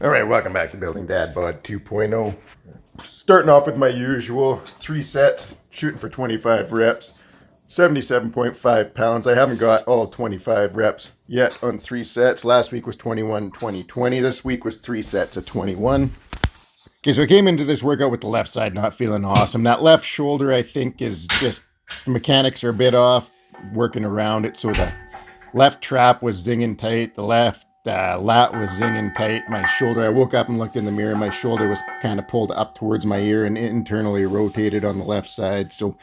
All right, welcome back to Building Dad Bod 2.0. Starting off with my usual 3 sets, shooting for 25 reps, 77.5 pounds. I haven't got all 25 reps yet on 3 sets. Last week was 21, 20, 20. This week was 3 sets of 21. Okay, so I came into this workout with the left side not feeling awesome. That left shoulder, I think, is just, the mechanics are a bit off, working around it. So the left trap was zinging tight. The left lat was zinging tight. My shoulder, I woke up and looked in the mirror. My shoulder was kind of pulled up towards my ear and internally rotated on the left side. So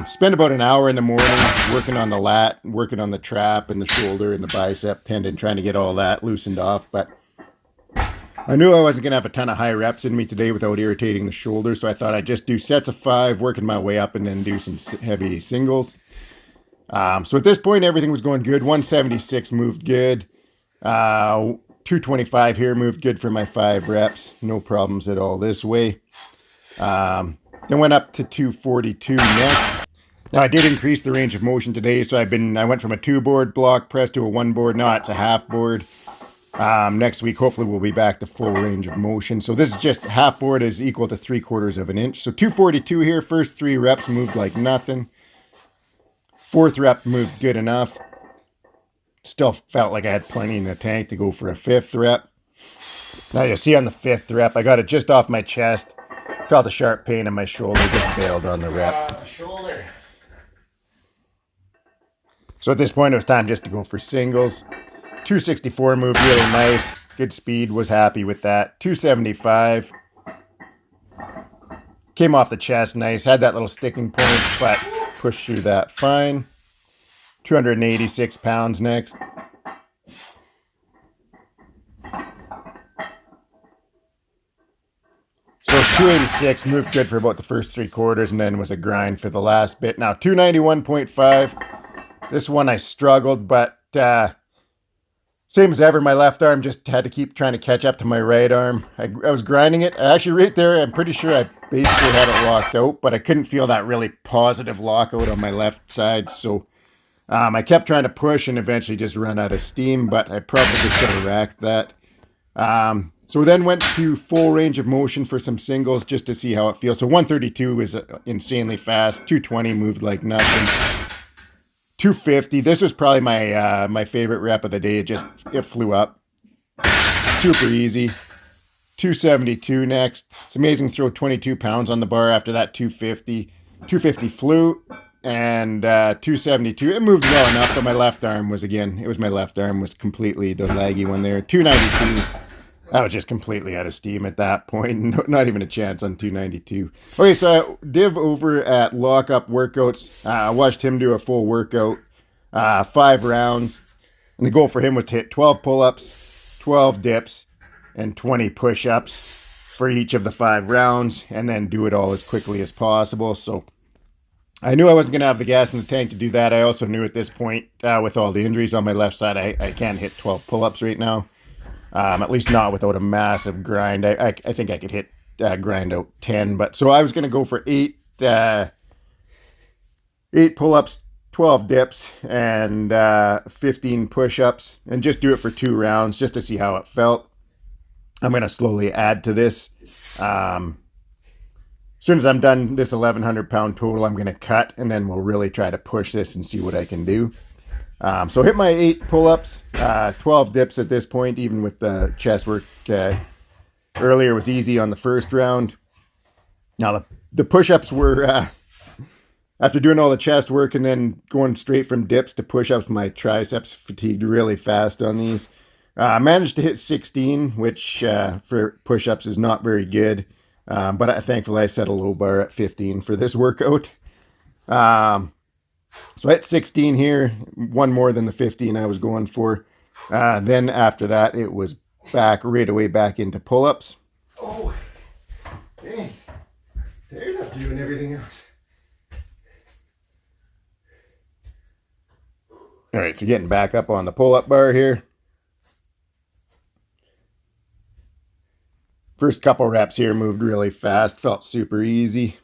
spent about an hour in the morning working on the lat, working on the trap and the shoulder and the bicep tendon, trying to get all that loosened off. But I knew I wasn't going to have a ton of high reps in me today without irritating the shoulder. So I thought I'd just do sets of 5, working my way up and then do some heavy singles. So at this point, everything was going good. 176 moved good. 225 here moved good for my 5 reps. No problems at all this way. Then went up to 242 next. Now I did increase the range of motion today, so I went from a 2-board block press to a 1-board. Now it's a half board. Next week, hopefully we'll be back to full range of motion. So this is just half board is equal to 3/4 of an inch. So 242 here, first 3 reps moved like nothing. 4th rep moved good enough. Still felt like I had plenty in the tank to go for a 5th rep. Now you see on the 5th rep, I got it just off my chest. Felt a sharp pain in my shoulder, just bailed on the rep. Shoulder. So at this point, it was time just to go for singles. 264 moved really nice. Good speed, was happy with that. 275. Came off the chest nice. Had that little sticking point, but pushed through that fine. 286 pounds next. So 286 moved good for about the first 3/4 and then was a grind for the last bit. Now 291.5. This one I struggled, but same as ever, my left arm just had to keep trying to catch up to my right arm. I was grinding it. Actually, right there, I'm pretty sure I basically had it locked out, but I couldn't feel that really positive lockout on my left side. So I kept trying to push and eventually just run out of steam, but I probably should have racked that. So we then went to full range of motion for some singles just to see how it feels. So 132 is insanely fast. 220 moved like nothing. 250. This was probably my favorite rep of the day. It flew up. Super easy. 272 next. It's amazing to throw 22 pounds on the bar after that 250. 250 flew. And 272. It moved well enough, but my left arm was my left arm was completely the laggy one there. 292. I was just completely out of steam at that point. Not even a chance on 292. Okay, so Div over at Lockup Workouts. I watched him do a full workout, 5 rounds. And the goal for him was to hit 12 pull-ups, 12 dips, and 20 push-ups for each of the 5 rounds, and then do it all as quickly as possible. So I knew I wasn't going to have the gas in the tank to do that. I also knew at this point, with all the injuries on my left side, I can't hit 12 pull-ups right now. At least not without a massive grind. I think I could hit grind out 10. But so I was going to go for 8 pull-ups, 12 dips, and 15 push-ups, and just do it for 2 rounds just to see how it felt. I'm going to slowly add to this. As soon as I'm done this 1,100 pound total, I'm going to cut, and then we'll really try to push this and see what I can do. So hit my 8 pull-ups, 12 dips at this point, even with the chest work earlier was easy on the first round. Now the push-ups were, after doing all the chest work and then going straight from dips to push-ups, my triceps fatigued really fast on these. I managed to hit 16, which for push-ups is not very good. But thankfully I set a low bar at 15 for this workout. So I hit 16 here, one more than the 15 I was going for. Then after that, it was right away back into pull-ups. Oh, dang. Tired of doing everything else. All right, so getting back up on the pull-up bar here. First couple reps here moved really fast, felt super easy.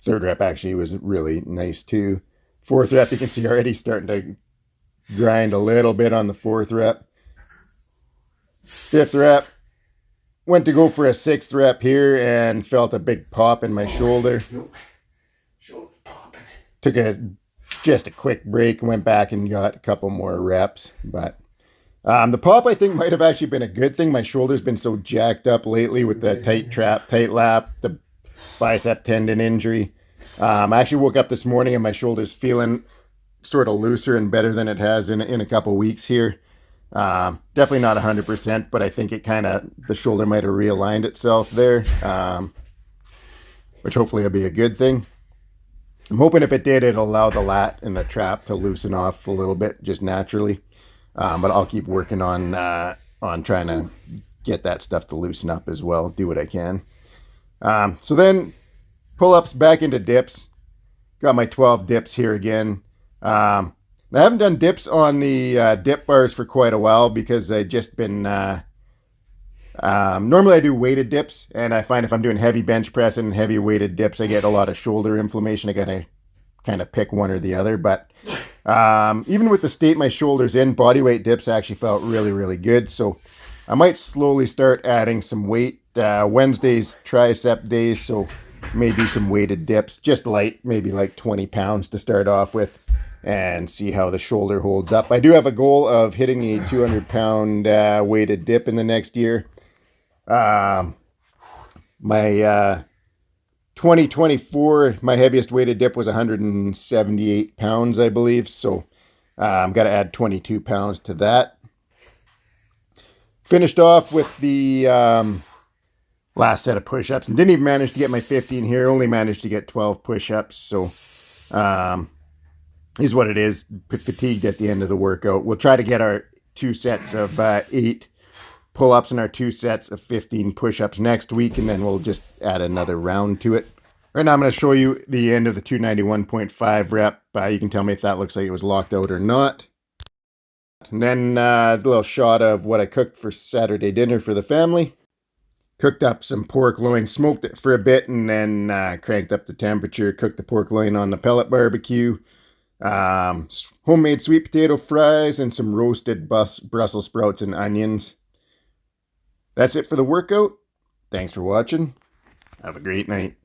Third rep actually was really nice too. Fourth rep, you can see already starting to grind a little bit on the fourth rep. Fifth rep, went to go for a sixth rep here and felt a big pop in my shoulder. Nope. Shoulder popping. Took just a quick break, went back and got a couple more reps. But the pop, I think, might have actually been a good thing. My shoulder's been so jacked up lately with the tight lap, the bicep tendon injury. I actually woke up this morning and my shoulder's feeling sort of looser and better than it has in a couple weeks here. Definitely not 100%, but I think the shoulder might have realigned itself there, which hopefully will be a good thing. I'm hoping if it did, it'll allow the lat and the trap to loosen off a little bit just naturally. But I'll keep working on trying to get that stuff to loosen up as well. Do what I can. So then pull-ups back into dips. Got my 12 dips here again. I haven't done dips on the dip bars for quite a while because I've just been... normally I do weighted dips, and I find if I'm doing heavy bench press and heavy weighted dips, I get a lot of shoulder inflammation. I gotta kind of pick one or the other. But even with the state my shoulder's in, bodyweight dips actually felt really, really good. So I might slowly start adding some weight. Wednesday's tricep days, so may do some weighted dips, just light, maybe like 20 pounds to start off with, and see how the shoulder holds up. I do have a goal of hitting a 200-pound weighted dip in the next year. My 2024, my heaviest weighted dip was 178 pounds, I believe. So I'm got to add 22 pounds to that. Finished off with the last set of push-ups and didn't even manage to get my 15 here. Only managed to get 12 push-ups. So is what it is. Fatigued at the end of the workout. We'll try to get our 2 sets of 8 pull-ups and our 2 sets of 15 push-ups next week, and then we'll just add another round to it. Right now I'm going to show you the end of the 291.5 rep. You can tell me if that looks like it was locked out or not. And then a little shot of what I cooked for Saturday dinner for the family. Cooked up some pork loin, smoked it for a bit, and then cranked up the temperature. Cooked the pork loin on the pellet barbecue. Homemade sweet potato fries and some roasted Brussels sprouts and onions. That's it for the workout. Thanks for watching. Have a great night.